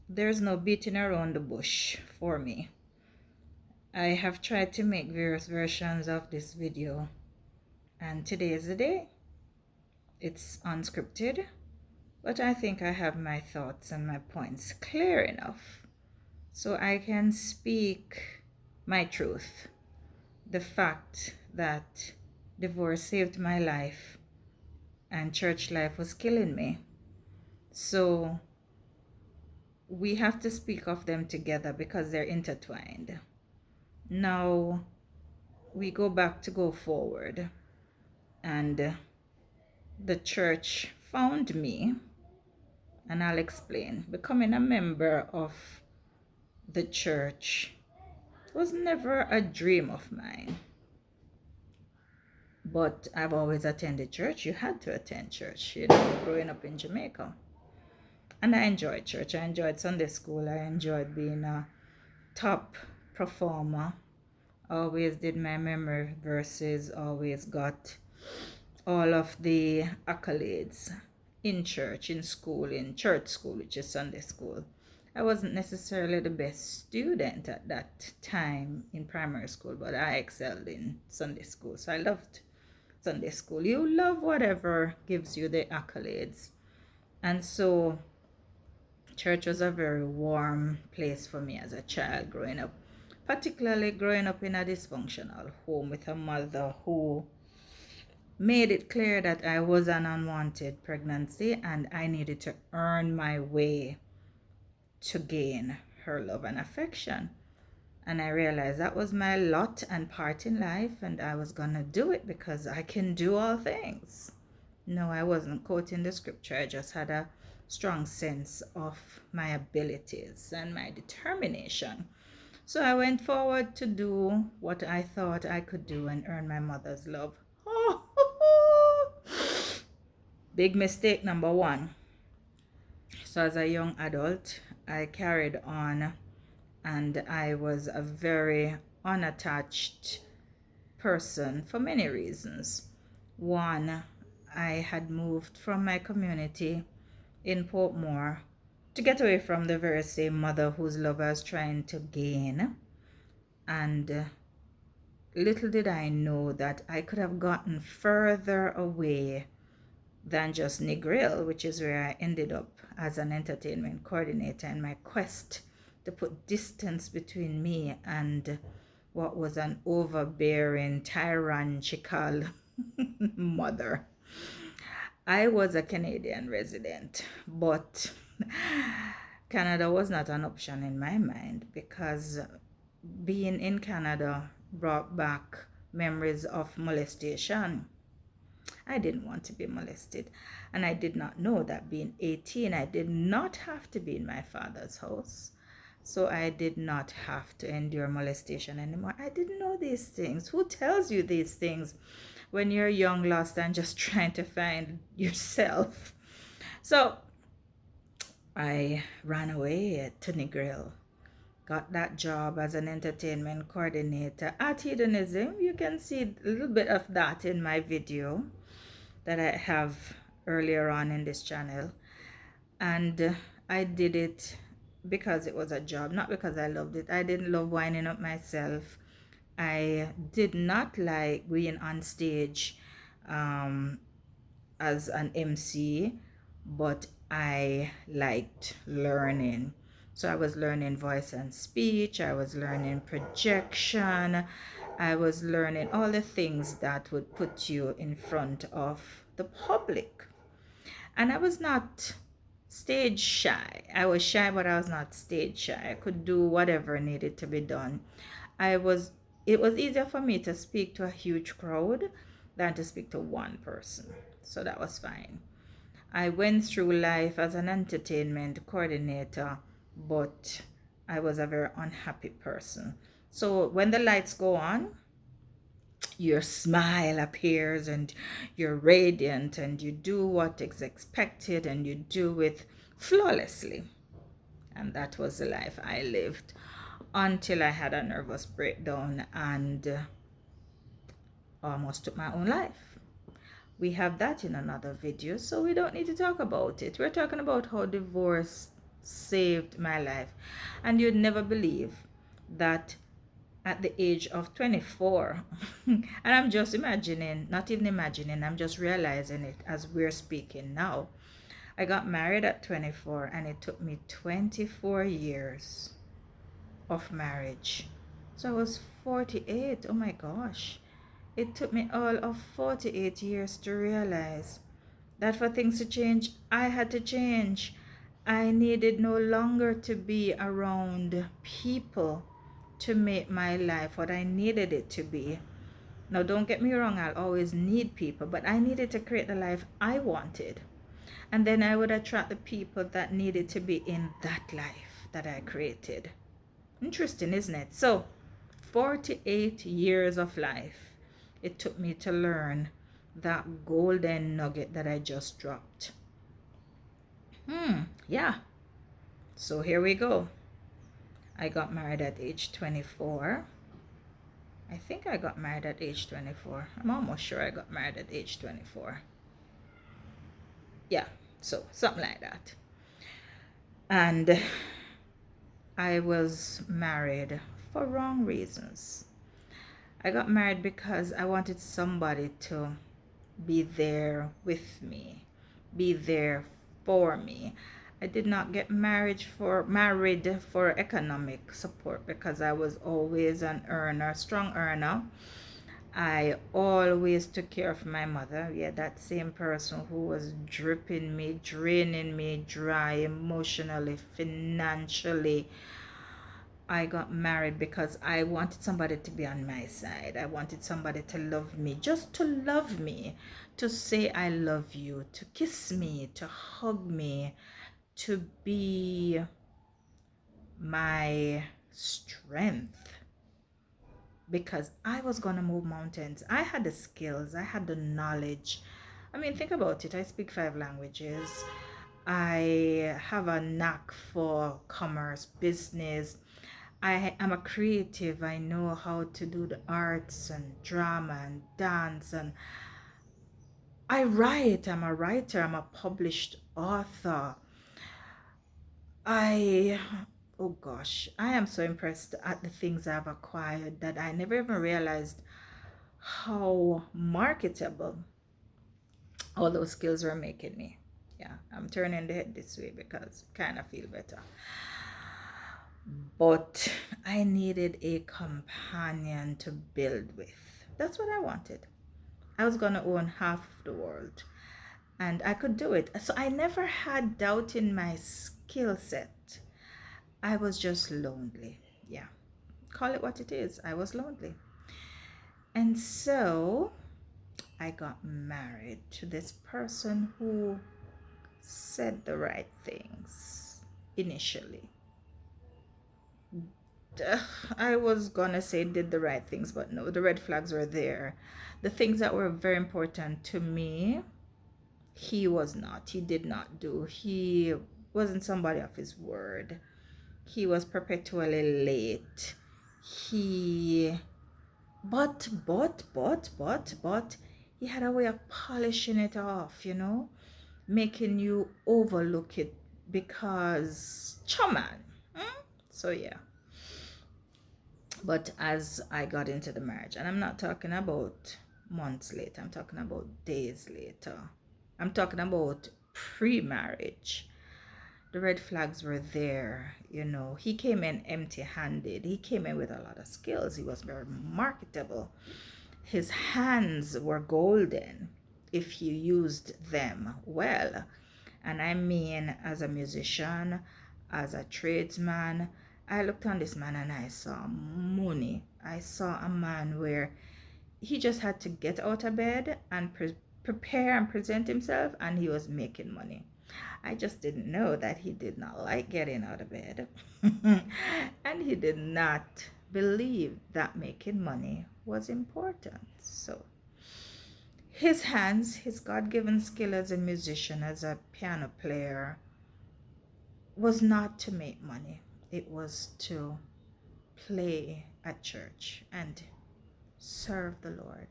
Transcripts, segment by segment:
There's no beating around the bush for me. I have tried to make various versions of this video, and today is the day. It's unscripted, but I think I have my thoughts and my points clear enough so I can speak my truth. The fact that divorce saved my life and church life was killing me. So we have to speak of them together because they're intertwined. Now we go forward, and the church found me, and I'll explain. Becoming a member of the church was never a dream of mine, but I've always attended church. You had to attend church, growing up in Jamaica. And I enjoyed church. I enjoyed Sunday school. I enjoyed being a top performer. Always did my memory verses, always got all of the accolades in church, in school, in church school, which is Sunday school. I wasn't necessarily the best student at that time in primary school, but I excelled in Sunday school. So I loved Sunday school. You love whatever gives you the accolades. And so church was a very warm place for me as a child growing up, particularly growing up in a dysfunctional home with a mother who made it clear that I was an unwanted pregnancy and I needed to earn my way to gain her love and affection. And I realized that was my lot and part in life, and I was gonna do it because I can do all things. No, I wasn't quoting the scripture. I just had a strong sense of my abilities and my determination. So I went forward to do what I thought I could do and earn my mother's love. Big mistake number one. So as a young adult, I carried on, and I was a very unattached person for many reasons. One, I had moved from my community in Portmore to get away from the very same mother whose love I was trying to gain. And little did I know that I could have gotten further away than just Negril, which is where I ended up as an entertainment coordinator in my quest to put distance between me and what was an overbearing, tyrannical mother. I was a Canadian resident, but Canada was not an option in my mind because being in Canada brought back memories of molestation. I didn't want to be molested, and I did not know that being 18, I did not have to be in my father's house. So I did not have to endure molestation anymore. I didn't know these things. Who tells you these things when you're young, lost, and just trying to find yourself? So I ran away to Negril, got that job as an entertainment coordinator at Hedonism. You can see a little bit of that in my video that I have earlier on in this channel. And I did it because it was a job, not because I loved it. I didn't love winding up myself. I did not like being on stage as an MC, but I liked learning. So I was learning voice and speech, I was learning projection, I was learning all the things that would put you in front of the public. And I was not stage shy. I was shy, but I was not stage shy. I could do whatever needed to be done. It was easier for me to speak to a huge crowd than to speak to one person. So that was fine. I went through life as an entertainment coordinator, but I was a very unhappy person. So when the lights go on, your smile appears and you're radiant and you do what is expected and you do it flawlessly. And that was the life I lived until I had a nervous breakdown and almost took my own life. We have that in another video, so we don't need to talk about it. We're talking about how divorce saved my life. And you'd never believe that at the age of 24, and I'm just imagining, not even imagining, I'm just realizing it as we're speaking now. I got married at 24, and it took me 24 years of marriage. So I was 48. Oh my gosh. It took me all of 48 years to realize that for things to change, I had to change. I needed no longer to be around people to make my life what I needed it to be. Now, don't get me wrong, I'll always need people, but I needed to create the life I wanted. And then I would attract the people that needed to be in that life that I created. Interesting, isn't it? So, 48 years of life it took me to learn that golden nugget that I just dropped. Yeah. So here we go. I got married at age 24. I think I got married at age 24. I'm almost sure I got married at age 24. Yeah, so something like that. And I was married for wrong reasons. I got married because I wanted somebody to be there with me, be there for me. I did not get married for economic support because I was always an earner, strong earner. I always took care of my mother. Yeah, that same person who was dripping me, draining me dry emotionally, financially. I got married because I wanted somebody to be on my side. I wanted somebody to love me, just to love me, to say I love you, to kiss me, to hug me, to be my strength. Because I was going to move mountains. I had the skills, I had the knowledge. I mean, think about it. I speak 5 languages. I have a knack for commerce, business. I am a creative. I know how to do the arts and drama and dance, and I write. I'm a writer. I'm a published author. I oh gosh, I am so impressed at the things I've acquired that I never even realized how marketable all those skills were making me. Yeah, I'm turning the head this way because I kind of feel better. But I needed a companion to build with. That's what I wanted. I was going to own half of the world, and I could do it. So I never had doubt in my skill set. I was just lonely. Yeah, call it what it is. I was lonely. And so I got married to this person who said the right things initially. I was gonna say did the right things, but no, the red flags were there. The things that were very important to me, he was not. He did not do. He wasn't somebody of his word. He was perpetually late. He, but, he had a way of polishing it off, making you overlook it because, chaman. So, yeah. But as I got into the marriage, and I'm not talking about months later, I'm talking about days later, I'm talking about pre-marriage, the red flags were there. He came in empty-handed. He came in with a lot of skills. He was very marketable. His hands were golden if you used them well. And I mean, as a musician, as a tradesman, I looked on this man and I saw money. I saw a man where he just had to get out of bed and prepare and present himself, and he was making money. I just didn't know that he did not like getting out of bed. And he did not believe that making money was important. So his hands, his God-given skill as a musician, as a piano player, was not to make money. It was to play at church and serve the Lord.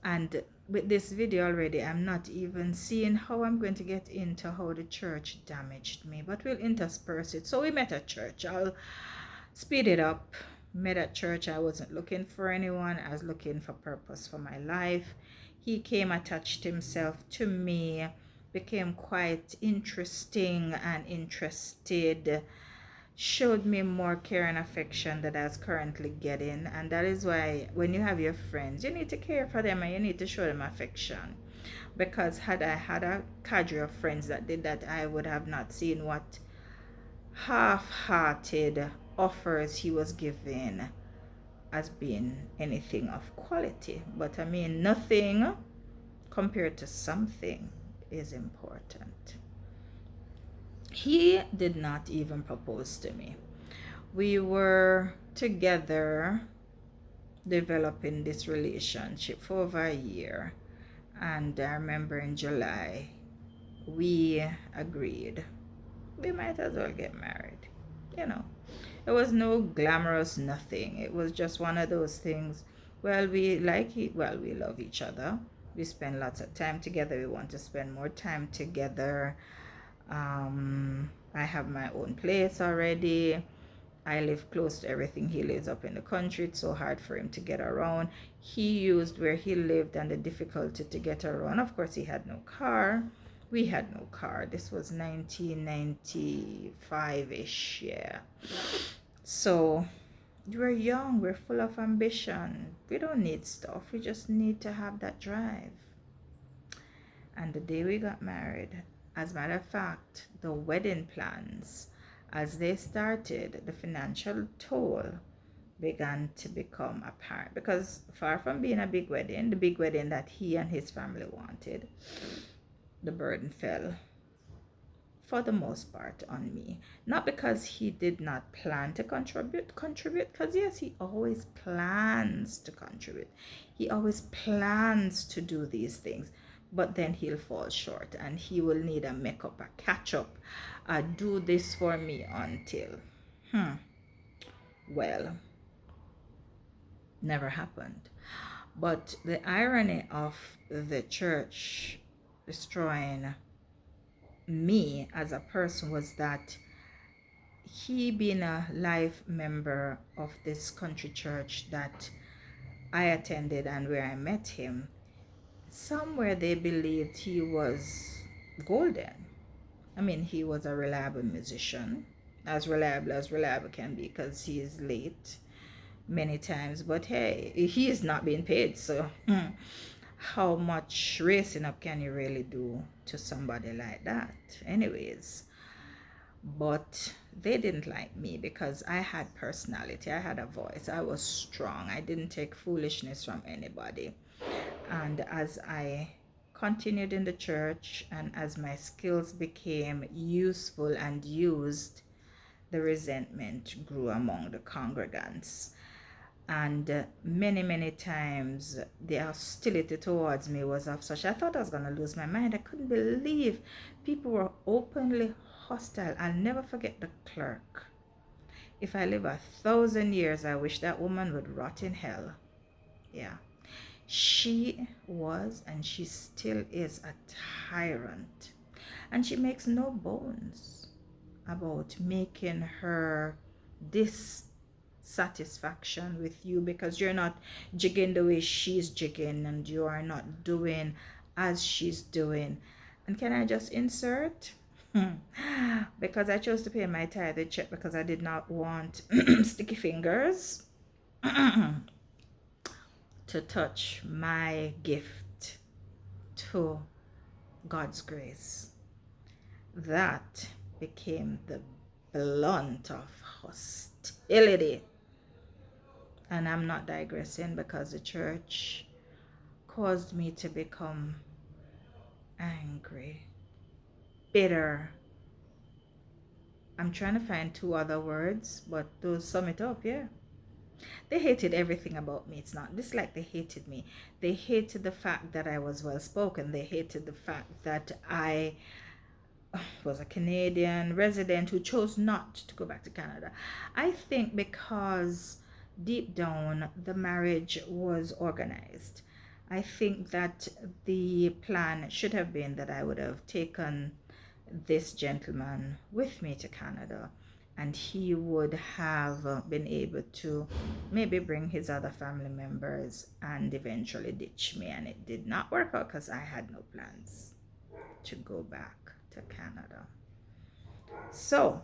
And with this video already, I'm not even seeing how I'm going to get into how the church damaged me, but we'll intersperse it. So we met at church. I'll speed it up. Met at church. I wasn't looking for anyone. I was looking for purpose for my life. He came, attached himself to me, became quite interesting and interested, showed me more care and affection that I was currently getting. And that is why when you have your friends, you need to care for them and you need to show them affection. Because had I had a cadre of friends that did that, I would have not seen what half-hearted offers he was giving as being anything of quality. But I mean, nothing compared to something is important. He did not even propose to me. We were together developing this relationship for over a year, and I remember in July we agreed we might as well get married. You know, it was no glamorous nothing. It was just one of those things. Well, we like it. Well, we love each other. We spend lots of time together. We want to spend more time together. I have my own place already. I live close to everything. He lives up in the country. It's so hard for him to get around. He used where he lived and the difficulty to get around. Of course, he had no car. We had no car. This was 1995-ish, yeah. So we're young. We're full of ambition. We don't need stuff. We just need to have that drive. And the day we got married, as a matter of fact, the wedding plans, as they started, the financial toll began to become apparent. Because far from being a big wedding, the big wedding that he and his family wanted, the burden fell for the most part on me. Not because he did not plan to contribute, because yes, he always plans to contribute. He always plans to do these things. But then he'll fall short and he will need a makeup, a catch up, do this for me until. Well, never happened. But the irony of the church destroying me as a person was that he, being a life member of this country church that I attended and where I met him, somewhere they believed he was golden. I mean, he was a reliable musician, as reliable can be, because he is late many times. But hey, he is not being paid, so how much racing up can you really do to somebody like that? Anyways, but they didn't like me because I had personality, I had a voice, I was strong, I didn't take foolishness from anybody. And as I continued in the church and as my skills became useful and used, the resentment grew among the congregants. And many times the hostility towards me was of such, I thought I was going to lose my mind. I couldn't believe people were openly hostile. I'll never forget the clerk. If I live 1,000 years, I wish that woman would rot in hell. Yeah. She was and she still is a tyrant. And she makes no bones about making her dissatisfaction with you because you're not jigging the way she's jigging and you are not doing as she's doing. And can I just insert? Because I chose to pay my tithe check because I did not want sticky fingers to touch my gift to God's grace. That became the blunt of hostility. And I'm not digressing because the church caused me to become angry, bitter. I'm trying to find two other words, but those sum it up, yeah. They hated everything about me. It's not this like they hated me. They hated the fact that I was well spoken. They hated the fact that I was a Canadian resident who chose not to go back to Canada. I think because deep down the marriage was organized. I think that the plan should have been that I would have taken this gentleman with me to Canada, and he would have been able to maybe bring his other family members and eventually ditch me. And it did not work out because I had no plans to go back to Canada. So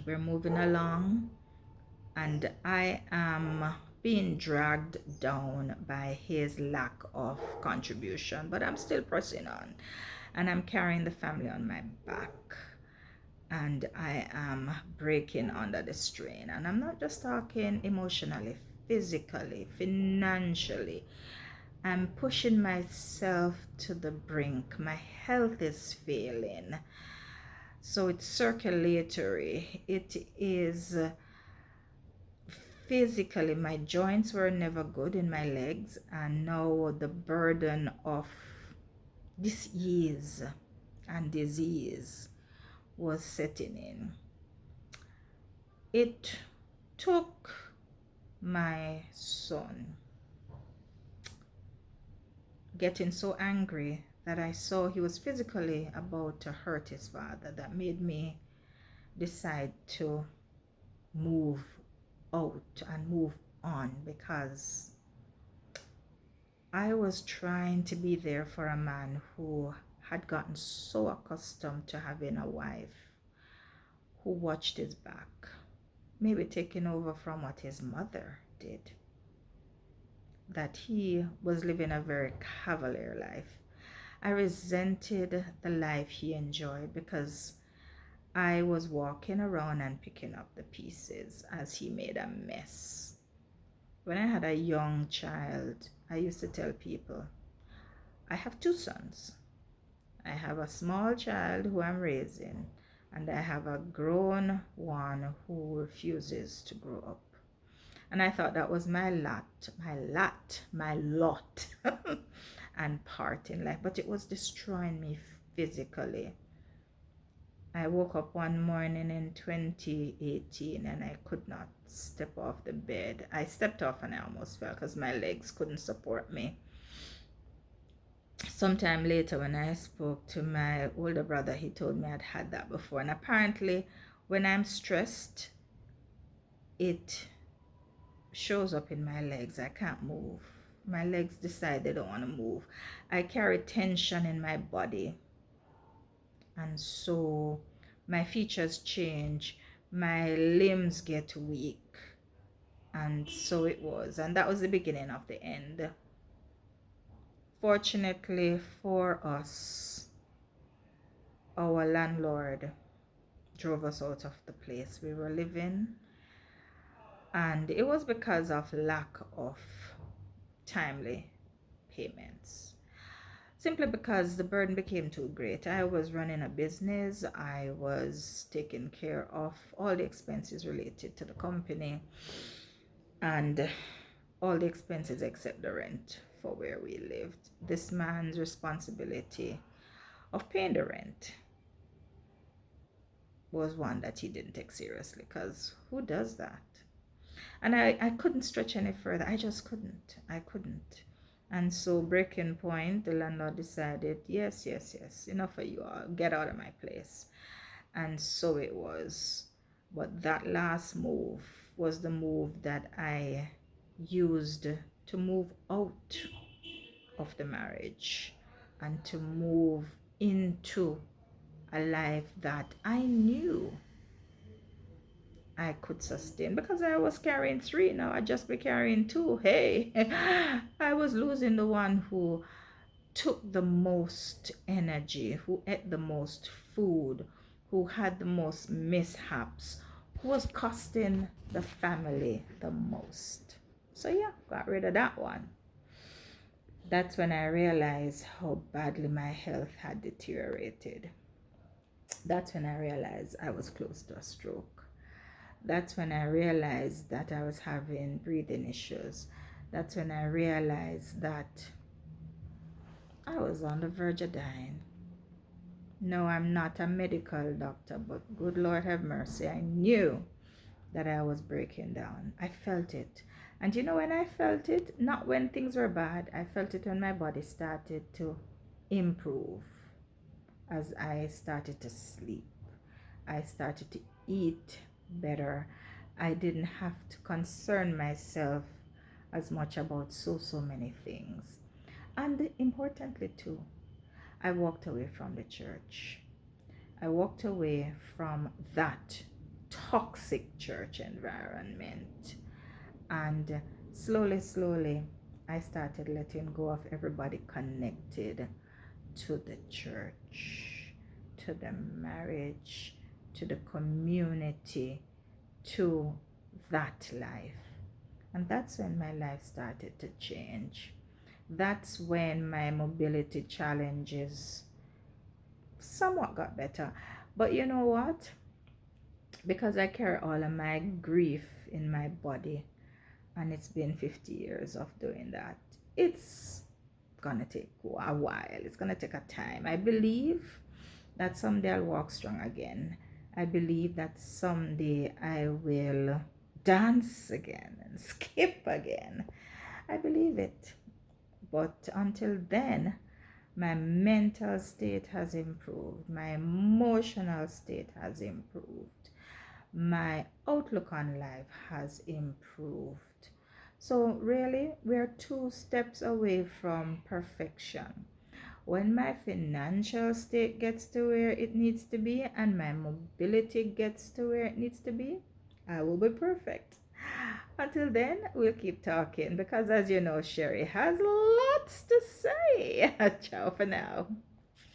we're moving along, and I am being dragged down by his lack of contribution, but I'm still pressing on, and I'm carrying the family on my back, and I am breaking under the strain. And I'm not just talking emotionally, physically, financially. I'm pushing myself to the brink. My health is failing. So it's circulatory. It is physically, my joints were never good in my legs, and now the burden of disease and disease was setting in. It took my son getting so angry that I saw he was physically about to hurt his father that made me decide to move out and move on, because I was trying to be there for a man who had gotten so accustomed to having a wife who watched his back, maybe taking over from what his mother did, that he was living a very cavalier life. I resented the life he enjoyed because I was walking around and picking up the pieces as he made a mess. When I had a young child, I used to tell people, I have two sons. I have a small child who I'm raising, and I have a grown one who refuses to grow up. And I thought that was my lot, and part in life. But it was destroying me physically. I woke up one morning in 2018 and I could not step off the bed. I stepped off and I almost fell because my legs couldn't support me. Sometime later, when I spoke to my older brother, he told me I'd had that before. And apparently, when I'm stressed, it shows up in my legs. I can't move. My legs decide they don't want to move. I carry tension in my body, and so my features change, my limbs get weak, and so it was. And that was the beginning of the end. Fortunately for us, our landlord drove us out of the place we were living, and it was because of lack of timely payments. Simply because the burden became too great. I was running a business, I was taking care of all the expenses related to the company, and all the expenses except the rent for where we lived. This man's responsibility of paying the rent was one that he didn't take seriously, because who does that? And I couldn't stretch any further. I just couldn't. I couldn't. And so, breaking point, the landlord decided, yes, enough of you all, get out of my place. And so it was. But that last move was the move that I used to move out of the marriage and to move into a life that I knew I could sustain, because I was carrying three. Now I just be carrying two. Hey, I was losing the one who took the most energy, who ate the most food, who had the most mishaps, who was costing the family the most. So yeah, got rid of that one. That's when I realized how badly my health had deteriorated. That's when I realized I was close to a stroke. That's when I realized that I was having breathing issues. That's when I realized that I was on the verge of dying. No, I'm not a medical doctor, but good Lord have mercy, I knew that I was breaking down. I felt it. And you know when I felt it? Not when things were bad. I felt it when my body started to improve. As I started to sleep, I started to eat better. I didn't have to concern myself as much about so many things. And importantly, too, I walked away from the church. I walked away from that toxic church environment. And slowly, I started letting go of everybody connected to the church, to the marriage, to the community, to that life. And that's when my life started to change. That's when my mobility challenges somewhat got better. But you know what? Because I carry all of my grief in my body, and it's been 50 years of doing that, it's gonna take a while. It's gonna take a time. I believe that someday I'll walk strong again. I believe that someday I will dance again and skip again. I believe it. But until then, my mental state has improved, my emotional state has improved, my outlook on life has improved. So, really, we're 2 steps away from perfection. When my financial state gets to where it needs to be and my mobility gets to where it needs to be, I will be perfect. Until then, we'll keep talking because, as you know, Sheri has lots to say. Ciao for now.